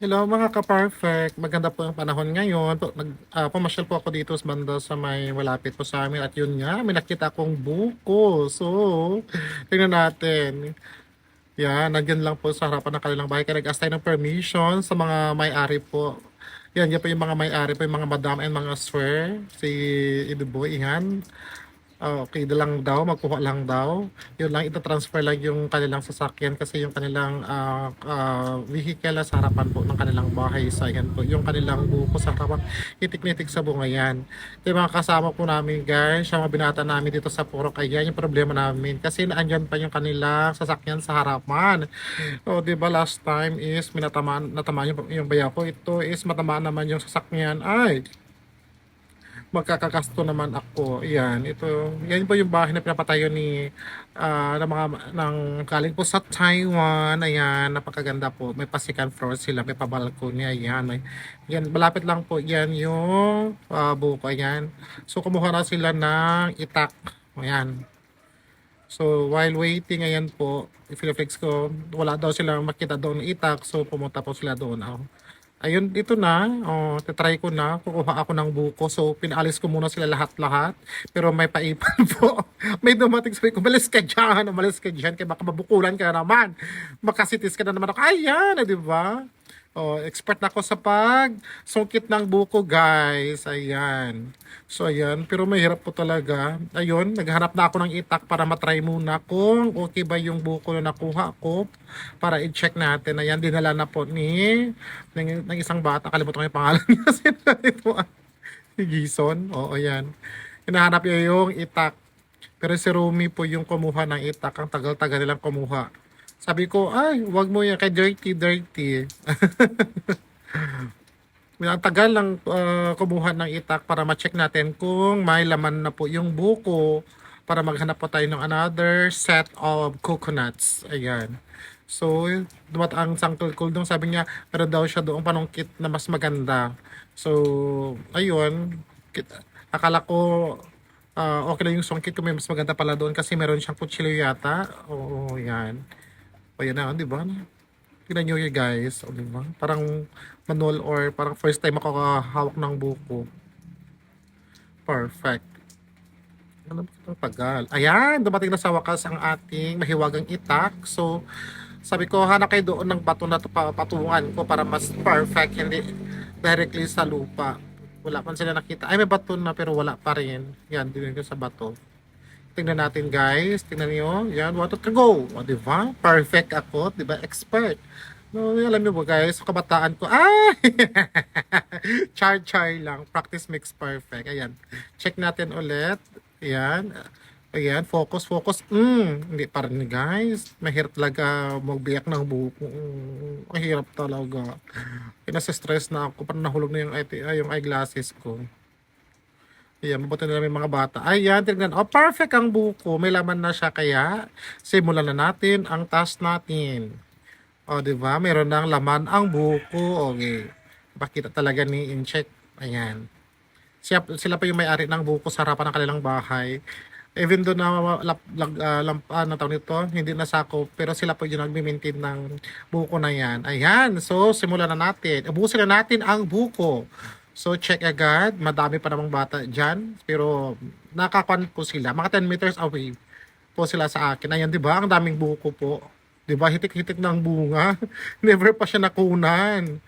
Hello mga ka-perfect, maganda po ang panahon ngayon. Pumasyal po ako dito sa banda sa may malapit po sa amin at yun nga, may nakita akong buko. So, tingnan natin. Yan, nandiyan lang po sa harapan ng kanilang bahay. Kaya nag-ask tayo ng permission sa mga may-ari po. Yan po yung mga may-ari po, yung mga madam and mga sir. Si Iduboy, yan. Okay, lang daw, magkuha lang daw. Yun lang, ita-transfer lang yung kanilang sasakyan kasi yung kanilang vehicle sa harapan po ng kanilang bahay. So, ayan po, yung kanilang buko sa harapan, itik-nitik sa bunga yan. Yung mga kasama po namin guys, yung mga binata namin dito sa Purok, ayan yung problema namin. Kasi naandyan pa yung kanilang sasakyan sa harapan. O, di ba last time is natamaan yung baya ko. Ito is matamaan naman yung sasakyan. Ay, magkakagasto naman ako. Yan, yan po yung bahay na pinapatayo ni ng mga ng galing po sa Taiwan. Ayan, napakaganda po. May pa second floor sila, may pa balcony. Ayan, yan malapit lang po yan yung buko. Ayan. So kumuha na sila ng itak. Ayan. So while waiting, ayan po, i-flex ko, wala daw silang makita doon ng itak. So pumunta po sila doon. Ayun, ito na. Oh, titry ko na. Kukuha ako ng buko. So, pinaalis ko muna sila lahat-lahat. Pero may paipan po. May dumating sabi ko, umalis ka dyan. Kaya baka mabukulan ka na naman. Makasitis ka na naman ako. Ayan, di ba? Oh, expert na ako sa sungkit ng buko, guys. Ayan. So, ayan. Pero mahirap po talaga. Ayun, naghanap na ako ng itak para matry muna kung okay ba yung buko na nakuha ko para i-check natin. Ayan, dinala na po ng isang bata. Kalimutan ko yung pangalan niya. Sino ito? Si Gison. Oo, ayan. Hinahanap niya yung itak. Pero si Rumi po yung kumuha ng itak. Ang tagal-tagal nilang kumuha. Sabi ko, ay, wag mo yan kay dirty. Ang tagal lang kumuha ng itak para ma-check natin kung may laman na po yung buko para maghanap po tayo ng another set of coconuts. Ayan. So, ang Uncle Cool doon, sabi niya, meron daw siya doong panungkit na mas maganda. So, ayun. Akala ko okay lang yung sungkit ko, may mas maganda pala doon kasi meron siyang kutsilyo yata. Oo, yan. O yan na, di ba? Tignan nyo yun guys. O di ba? Parang manual or parang first time ako kakahawak ng buko. Perfect. Ano ba ito? Tagal. Ayan, dumating na sa wakas ang ating mahiwagang itak. So, sabi ko, hanap kayo doon ng bato na patungan ko para mas perfect, hindi directly sa lupa. Wala pa sila nakita. Ay, may bato na pero wala pa rin. Yan, din ko sa bato. Tingnan natin guys. Tingnan niyo. Yan, 1, 2, 3, go. O, diba? Perfect ako. Diba? Expert. No, alam niyo ba guys, sa kabataan ko, ay! Char lang. Practice makes perfect. Ayan. Check natin ulit. Ayan. Ayan, focus. Hindi pa rin guys. Mahirap talaga magbiyak ng buko. Ang hirap talaga. Pinasa-stress na ako. Parang nahulog na yung eyeglasses ko. Ayan, mabuti na may mga bata. Ayan, tignan. Oh, perfect ang buko. May laman na siya kaya simulan na natin ang task natin. O, di ba? Meron ng laman ang buko. Okay. Pakita talaga ni Incheck. Ayan. Sila pa yung may-ari ng buko sa harapan ng kanilang bahay. Even though na na tawag nito, hindi na sako, pero sila po yung nagme-maintain ng buko na yan. Ayan. So, simulan na natin. Ubusin na natin ang buko. So, check agad. Madami pa namang bata dyan. Pero, nakakuan po sila. Mga 10 meters away po sila sa akin. Ayan, di ba? Ang daming buko po. Di ba? Hitik-hitik ng bunga. Never pa siya nakunan.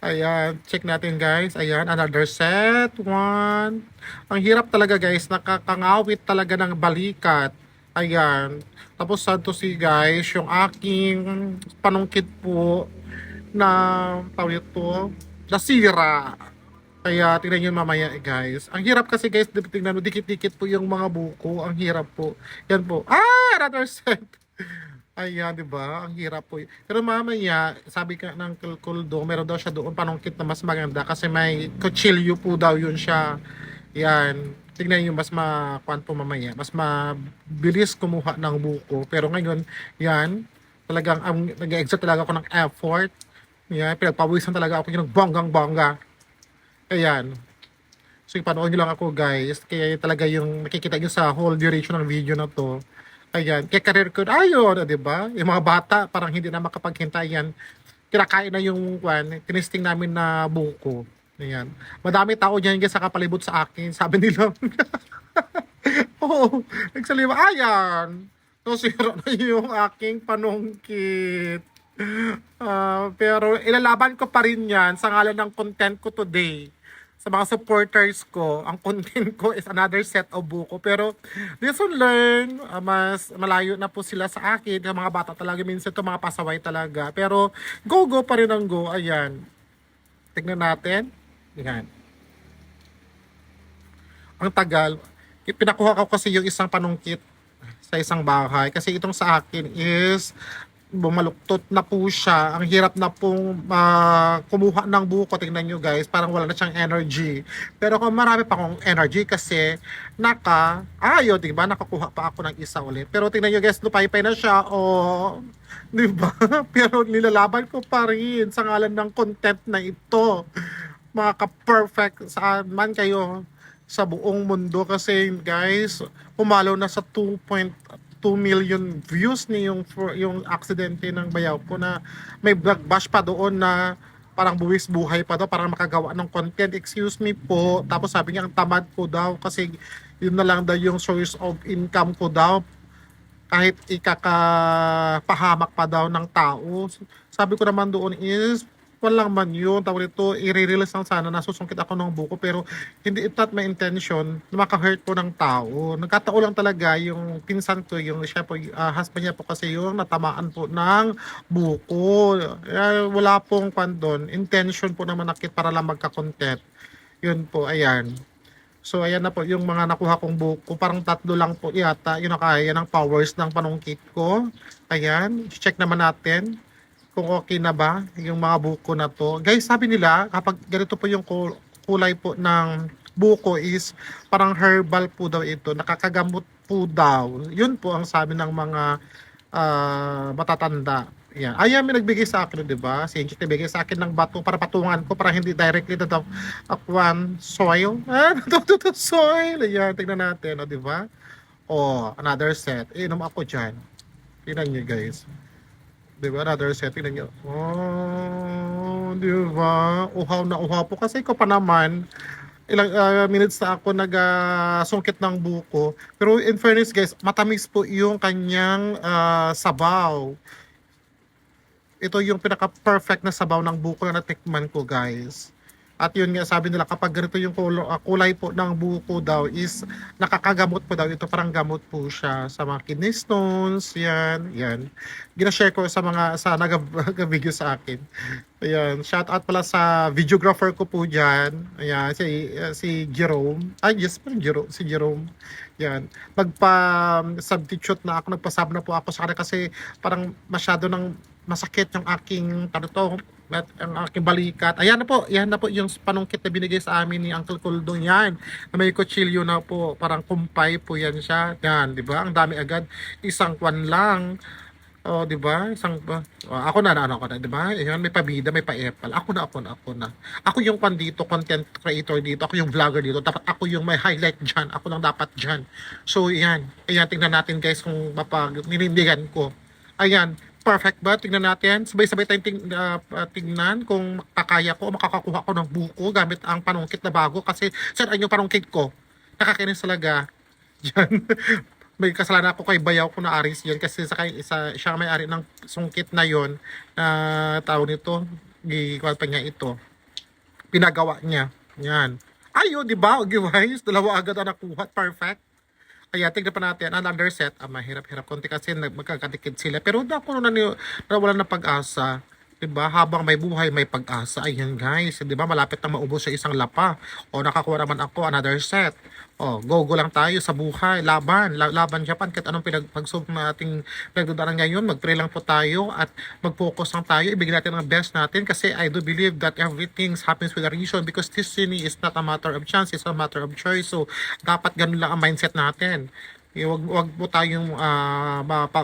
Ayan. Check natin, guys. Ayan. Another set. One. Ang hirap talaga, guys. Nakakangawit talaga ng balikat. Ayan. Tapos, sad to see, guys, yung aking panungkit po na tawag ito, nasira. Kaya tingnan nyo mamaya guys. Ang hirap kasi guys, tingnan mo, dikit-dikit po yung mga buko. Ang hirap po. Yan po. Ah! Another set. Ayan, di ba? Ang hirap po. Pero mamaya, sabi ka ng Kuldo, meron daw siya doon panungkit na mas maganda kasi may kutsilyo po daw yun siya. Yan. Tingnan nyo, mas makuan po mamaya. Mas mabilis kumuha ng buko. Pero ngayon, yan. Talagang, nag-exert talaga ako ng effort. Yan. Pinagpawisan talaga ako yung bonggang-bongga. Ayan. So, ipanood nyo lang ako guys. Kaya talaga yung nakikita nyo sa whole duration ng video na to. Ayan. Kaya career ko, ayun, di ba? Yung mga bata, parang hindi na makapaghintay yan. kinakain na yung tinisting namin na buko. Ayan. Madami tao dyan guys sa kapalibot sa akin. Sabi nila, oo, nagsaliwa, ayan. Nasira na yung aking panungkit. Pero ilalaban ko pa rin yan sa ngalan ng content ko today. Sa mga supporters ko, ang content ko is another set of buko. Pero lesson learn, mas malayo na po sila sa akin. Yung mga bata talaga, minsan to mga pasaway talaga. Pero go pa rin ang go. Ayan. Tignan natin. Ayan. Ang tagal. Pinakuha ko kasi yung isang panungkit sa isang bahay. Kasi itong sa akin is bumaluktot na po siya. Ang hirap na pong kumuha ng buko. Tingnan nyo guys, parang wala na siyang energy. Pero kung marami pa akong energy kasi diba, nakakuha pa ako ng isa ulit. Pero tingnan nyo guys, lupay-pay na siya. Diba? Pero nilalaban ko pa rin sa ngalan ng content na ito. Mga ka-perfect saan man kayo sa buong mundo kasi guys, pumalo na sa 2.2 million views ni yung aksidente ng bayaw ko na may bash pa doon na parang buwis buhay pa daw para makagawa ng content. Excuse me po. Tapos sabi niya ang tamad ko daw kasi yun na lang daw yung source of income ko daw kahit ikakapahamak pa daw ng tao. Sabi ko naman doon is walang man yun, tawag ito, i-release lang sana, nasusungkit ako ng buko, pero hindi, it's not my intention na maka-hurt po ng tao. Nagkatao lang talaga yung pinsan ko, yung siya po, husband niya po kasi yung natamaan po ng buko. Wala pong doon, intention po na manakit para lang magka-content. Yun po, ayan. So, ayan na po yung mga nakuha kong buko. Parang 3 lang po yata. Yun nakaya ng powers ng panungkit ko. Ayan. Check naman natin kung okay na ba yung mga buko na to. Guys, sabi nila, kapag ganito po yung kulay po ng buko is parang herbal po daw ito. Nakakagamot po daw. Yun po ang sabi ng mga matatanda. Yan. Ayan, may nagbigay sa akin, di ba? Si Angel nagbigay sa akin ng bato para patungan ko para hindi directly na daw soil. Soil. Ayan, tignan natin, di ba? Another set. Inom ako dyan. Tignan nyo, guys. Diba? Another setting na nyo. Diba? Uhaw na uhaw po. Kasi ko pa naman, ilang minutes na ako nag-sungkit ng buko. Pero in fairness guys, matamis po yung kanyang sabaw. Ito yung pinaka-perfect na sabaw ng buko na natikman ko guys. At yun nga, sabi nila kapag ganito yung kulay po ng buko daw is nakakagamot po daw. Ito parang gamot po siya sa mga kidney stones. Yan. Ginashare ko sa nag-video sa akin. Ayan. Shout out pala sa videographer ko po dyan. Ayan. Si Jerome. Yes, Jerome. Si Jerome. Yan. Nagpa-substitute na ako. Nagpasab na po ako sa kanya kasi parang masyado ng masakit yung aking at ang aking balikat. Ayan na po yung panungkit na binigay sa amin ni Uncle Kuldong yan. Na may kutsilyo na po, parang kumpay po yan siya. Yan, di ba? Ang dami agad. Isang kwan lang. Di ba? Ako na, di ba? Ayan, may pabida, may pa-epal. Ako na. Ako yung kwan dito, content creator dito. Ako yung vlogger dito. Dapat ako yung may highlight dyan. Ako lang dapat dyan. So, yan. Ayan, tingnan natin guys kung ninindigan ko. Ayan. Perfect ba? Tingnan natin. Sabay-sabay tayong tingnan kung kakaya ko o makakakuha ko ng buko gamit ang panungkit na bago. Kasi saan yung panungkit ko? Nakakinis talaga. Diyan. May kasalanan ako kay bayaw ko na Aris yun. Kasi siya may-ari ng sungkit na yon na tao nito. Gikuha pa niya ito. Pinagawa niya. Yan. Ayun, di ba? Guys, dalawa agad ang nakuha. Perfect. Kaya tignan pa natin, another set, mahirap-hirap konti kasi magkakatikid sila. Pero ako na wala na pag-asa. Diba? Habang may buhay, may pag-asa. Ayan guys, diba? Malapit na maubos sa isang lapa. Nakakuha naman ako, another set. Go lang tayo sa buhay. Laban Japan. Kahit anong pagsubok na ating pinagdadaanan ngayon, mag-pray lang po tayo at mag-focus lang tayo. Ibigay natin ang best natin kasi I do believe that everything happens with a reason because destiny is not a matter of chance, it's a matter of choice. So, dapat ganun lang ang mindset natin. Wag po tayong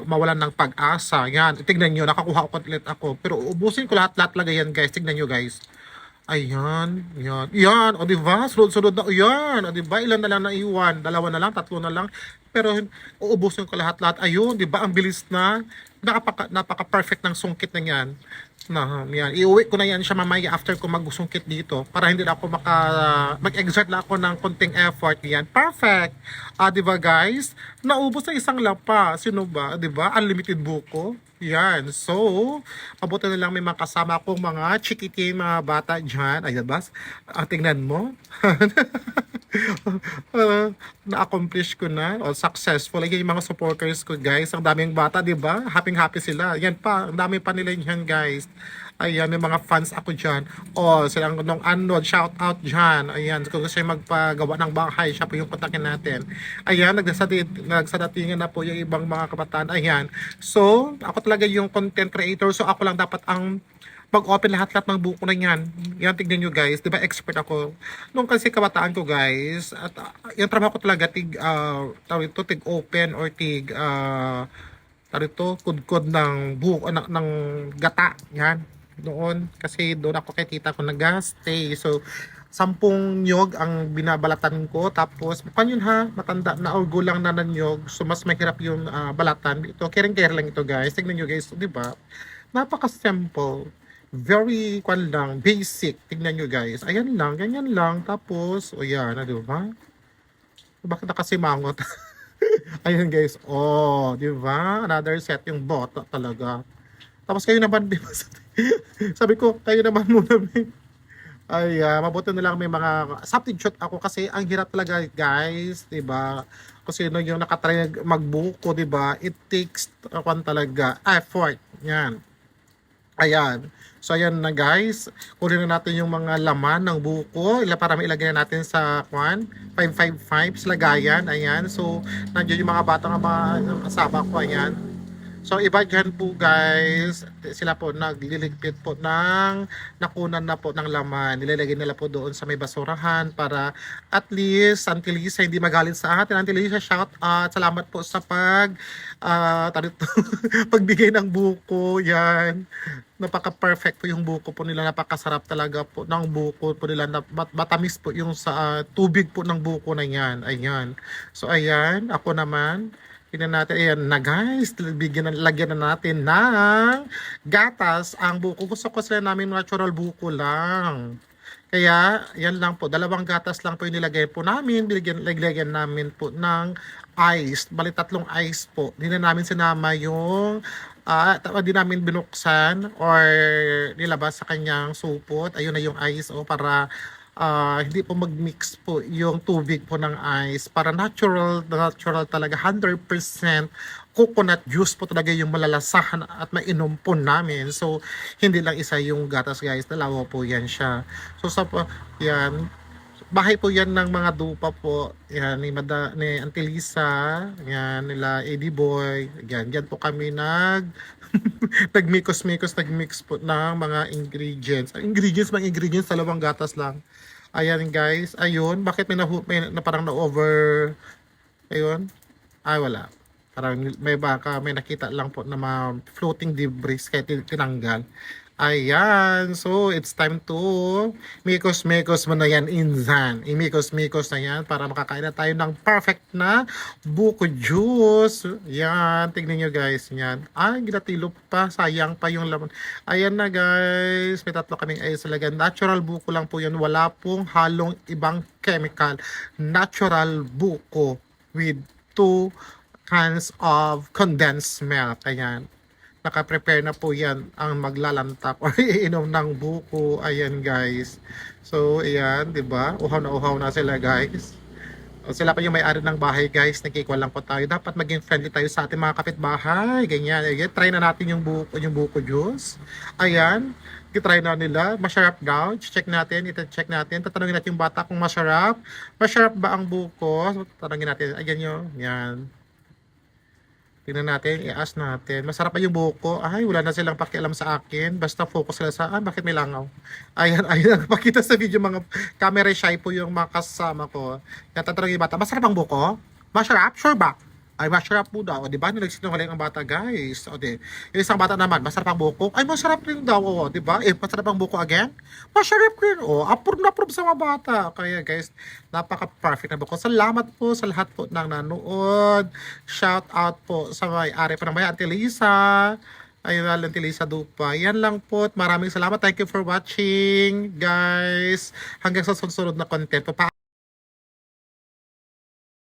mawalan ng pag-asa. Yan, tignan nyo, nakakuha ko ulit ako. Pero ubusin ko lahat-lahat talaga yan guys. Tignan nyo guys. Ayan, yan. O diba? Sunod-sunod na. Yan. O diba? Ilan na lang na iwan? 2 na lang, 3 na lang. Pero uubusin ko lahat-lahat. Ayun, diba? Ang bilis na. Napaka-perfect ng sungkit na yan. na. Yan. Iuwi ko na yan siya mamaya after ko magsungkit dito para hindi na ako mag-exert na ako ng konting effort. Yan. Perfect. Di ba guys? Naubos na isang lapa. Sino ba? Di ba? Unlimited buko. Yan. So, mabuti na lang may mga kasama akong mga chikiting mga bata dyan. Ay, diba? Tingnan mo. Na-accomplish ko na o successful. Ayan yung mga supporters ko guys. Ang daming bata, di ba? Happy sila. Yan pa, ang dami pa nila yan guys. Ayan, may mga fans ako dyan. O, silang nung ano, shout out dyan. Ayan, kung gusto yung magpagawa ng bahay, siya po yung kontakin natin. Ayan, nagsadatingan na po yung ibang mga kabataan. Ayan. So, ako talaga yung content creator. So, ako lang dapat ang pag-open lahat-lahat ng buko na yan. Yan, tignan nyo guys. Di ba expert ako? Nung kasi kabataan ko guys, at yung trabaho ko talaga, tawag ito, tig-open or tawag ito, kudkod ng buko, ng gata. Yan. Doon. Kasi doon ako kay tita ko nag-stay. So, 10 nyog ang binabalatan ko. Tapos, mukhang yun ha, matanda na or gulang na nyog. So, mas mahirap yung balatan. Ito, kering-kering lang ito guys. Tignan nyo guys, di ba? Napaka-simple. Very lang, basic. Tingnan nyo guys. Ayan lang, ganyan lang. Tapos, o yan, di ba? Bakit nakasimangot? Ayan guys. Oh, di ba? Another set yung bota talaga. Tapos kayo naman, di ba? Sabi ko, kayo naman muna. Ay, mabuti na lang may mga substitute ako kasi ang hirap talaga guys, 'di ba? Kasi no yung nakatry magbuko, 'di ba? It takes talaga effort. Yan. Ayan. So, ayan na guys. Kunin na natin yung mga laman ng buko. Para mailagay na natin sa 555 sa lagayan. Ayan. So, nandiyan yung mga batang mga kasama ko. Ayan. So, iba dyan po guys, sila po nagliligpit po ng nakunan na po ng laman. Nilalagay nila po doon sa may basurahan para at least Auntie Lisa hindi magalit sa atin. Auntie Lisa, shout out. Salamat po sa pagbigay ng buko. Yan. Napaka-perfect po yung buko po nila. Napakasarap talaga po ng buko po nila. Matamis po yung sa tubig po ng buko na yan. Ayan. So, ayan. Ako naman. Tingnan natin, ayan na guys, lagyan na natin ng gatas ang buko. Gusto ko sila namin natural buko lang. Kaya, yan lang po, 2 gatas lang po yung nilagay po namin. Lagyan namin po ng ice, bali 3 ice po. Hindi na namin sinama yung, di namin binuksan or nilabas sa kanyang supot. Ayun na yung ice para hindi po mag-mix po yung tubig po ng ice para natural talaga 100% coconut juice po talaga yung malalasahan at mainom po namin. So hindi lang isa yung gatas guys, 2 po yan siya. So yan, bahay po yan ng mga dupa po. Yan, ni Auntie Lisa, yan, nila Eddie Boy. Yan, yan po kami nagmix po ng mga ingredients. Mga ingredients, 2 gatas lang. Ayan guys, ayun, bakit may parang na-over, ayun, ay wala. Parang may nakita lang po na floating debris kaya tinanggal. Ayan, so it's time to mikos mo na yan insan. Imikos na yan para makakain na tayo ng perfect na buko juice. Yan, tignan nyo guys, yan. Ay, ginatilo pa, sayang pa yung laman. Ayan na guys, may 3 kaming ayos talaga. Natural buko lang po yan, wala pong halong ibang chemical. Natural buko with 2 cans of condensed milk. Ayan. Naka-prepare na po yan ang maglalantak or iinom ng buko. Ayan guys. So, ayan, di ba? Uhaw na sila guys. O, sila pa yung may-ari ng bahay guys. Nagkikwa lang po tayo. Dapat maging friendly tayo sa ating mga kapitbahay. Ganyan. Ayan. Try na natin yung buko juice. Ayan. Try na nila. Masarap daw. Check natin. Ito-check natin. Tatanungin natin yung bata kung masarap. Masarap ba ang buko? Tatanungin natin. Ayan yun. Yan. Tingnan natin, i-ask natin. Masarap pa yung buko. Ay, wala na silang pakialam sa akin. Basta focus sila sa, bakit may langaw? Ayan, pakita sa video mga camera shy po yung mga kasama ko. Tatanungin yung bata, masarap ang buko? Masarap? Sure ba? Ay, masarap po daw. O, di ba? Nagsinungaling ang bata, guys. O, di. Yung isang bata naman, masarap ang buko? Ay, masarap rin daw. O, di ba? Masarap ang buko again? Masarap rin. O, approve sa mga bata. Kaya, guys, napaka-perfect na buko. Salamat po sa lahat po ng nanood. Shout out po sa may-ari pa ng bayan, Auntie Lisa. Ayun, Lentili sa Dupa. Yan lang po. Maraming salamat. Thank you for watching, guys. Hanggang sa susunod na content.